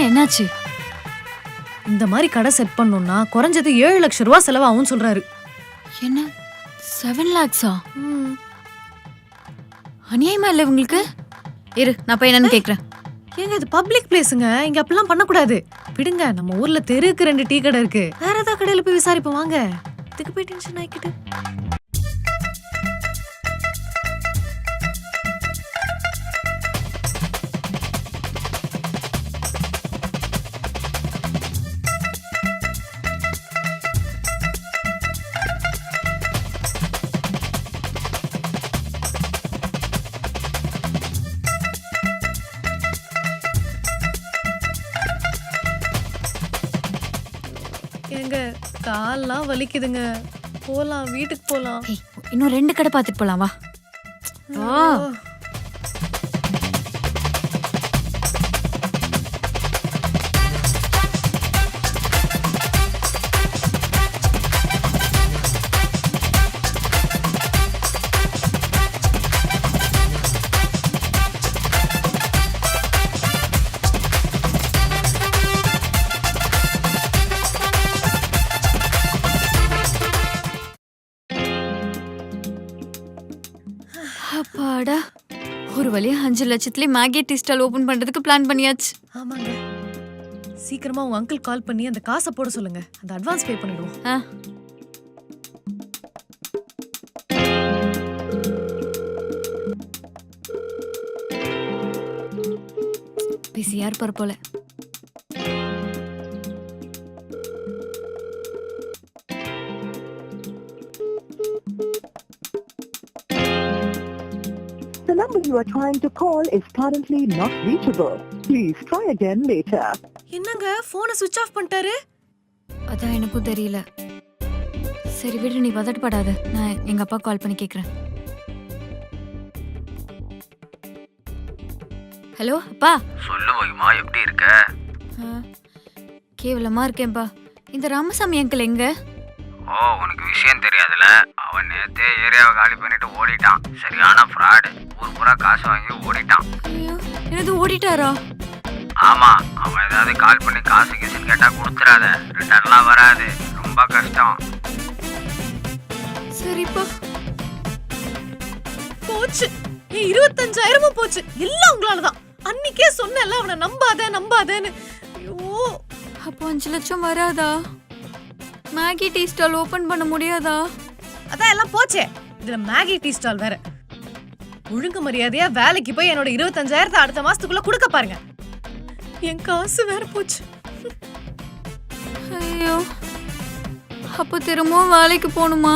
என்னாச்சு? இந்த மாதிரி கடை செட் பண்ணணும்னா குறைஞ்சது 7 லட்சம் ரூபாய் செலவாகும்னு சொல்றாரு. என்ன 7 lakhs-ஆ? அநியாயமா இல்ல உங்களுக்கு? இரு நான் போய் என்னன்னு கேக்குறேன். ஏங்க இது பப்ளிக் பிளேஸுங்க, இங்க அப்படிலாம் பண்ணக்கூடாது. விடுங்க, நம்ம ஊர்ல தெருக்கு 2 டீ கடை இருக்கு, வேற ஏதாவது கடையில போய் விசாரிப்போம் வாங்க. இதுக்கு போய் டென்ஷன் ஆயிக்கிட்டு. ஏங்க கால்லாம் வலிக்குதுங்க, போலாம் வீட்டுக்கு போலாம். ஏய், இன்னும் 2 கடை பார்த்துட்டு போலாம் வா. அப்பாடா, ஒரு வழியா 5 லட்சத்துலயே மேகி டீ ஸ்டால் ஓபன் பண்றதுக்கு பிளான் பண்ணியாச்சு. ஆமாங்க, சீக்கிரமா உங்க அங்கிள் கால் பண்ணி அந்த காசை போட சொல்லுங்க, அந்த அட்வான்ஸ் பே பண்ணிடுவோம். பிஸியா இருப்பார் போல. The number you are trying to call is currently not reachable. Please try again later. என்னங்க போனை சுவிட்ச் ஆஃப் பண்ணிட்டாரு? அதான் எனக்கும் தெரியல. சரி விடு, நீ பதட்டப்படாத, நான் எங்க அப்பா கால் பண்ணி கேக்குறேன். ஹலோ அப்பா. சொல்லு மகிமா, எப்படி இருக்க? கேவலமா இருக்கேன்பா. இந்த ராமசாமி அங்கிள் எங்க? ஓ, உனக்கு விஷயம் தெரியாதுல, அவன் நேத்தே ஏரியாவை காலி பண்ணிட்டு ஓடிட்டான். சரியான ஃப்ராடு, ஊர் பூரா காசு வாங்கி ஓடிட்டான். ஐயோ, என்னது ஓடிட்டாரா? ஆமா, அவன் ஏதாவது கால் பண்ணி காசு கீசுன்னு கேட்டா கொடுத்துறாத, ரிட்டர்ன்லாம் வராது, ரொம்ப கஷ்டம். சரிப்பா. போச்சு, 25,000 போச்சு, எல்லாம் உங்களாலதான். அன்னைக்கே சொன்னல அவனை நம்பாதேன்னு. ஐயோ, அப்போ 5 லட்சம் வராதா? மேகி டீ ஸ்டால் ஓபன் பண்ண முடியாதா? அதான் எல்லாம் போச்சே, இதுல மேகி டீ ஸ்டால் வேற. ஒழுங்கு மரியாதையா வேலைக்கு போய் என்னோட 25,000 அடுத்த மாசத்துக்குள்ள கொடுக்க பாருங்க. என் காசு வேற போச்சு. ஐயோ, அப்போ திரும்பவும் வேலைக்கு போகணுமா?